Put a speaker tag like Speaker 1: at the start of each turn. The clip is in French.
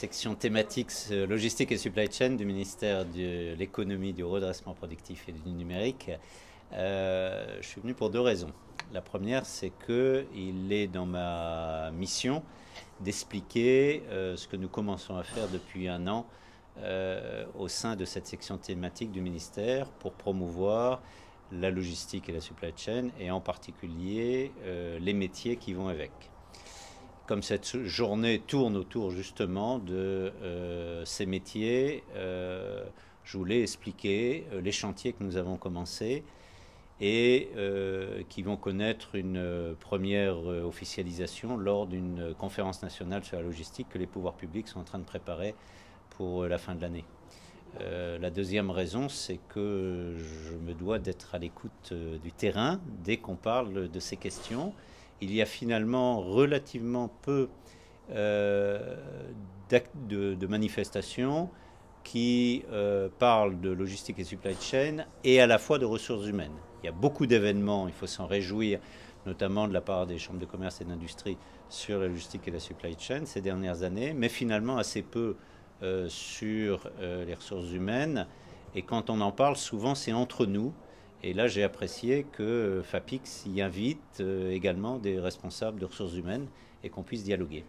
Speaker 1: section thématique logistique et supply chain du ministère de l'économie, du redressement productif et du numérique. Je suis venu pour deux raisons. La première, c'est qu'il est dans ma mission d'expliquer ce que nous commençons à faire depuis un an au sein de cette section thématique du ministère pour promouvoir la logistique et la supply chain et en particulier les métiers qui vont avec. Comme cette journée tourne autour justement de ces métiers, je voulais expliquer les chantiers que nous avons commencés et qui vont connaître une première officialisation lors d'une conférence nationale sur la logistique que les pouvoirs publics sont en train de préparer pour la fin de l'année. La deuxième raison, c'est que je me dois d'être à l'écoute du terrain dès qu'on parle de ces questions. Il y a finalement relativement peu de manifestations qui parlent de logistique et supply chain et à la fois de ressources humaines. Il y a beaucoup d'événements, il faut s'en réjouir, notamment de la part des chambres de commerce et d'industrie sur la logistique et la supply chain ces dernières années, mais finalement assez peu sur les ressources humaines. Et quand on en parle, souvent c'est entre nous. Et là, j'ai apprécié que FAPIX y invite également des responsables de ressources humaines et qu'on puisse dialoguer.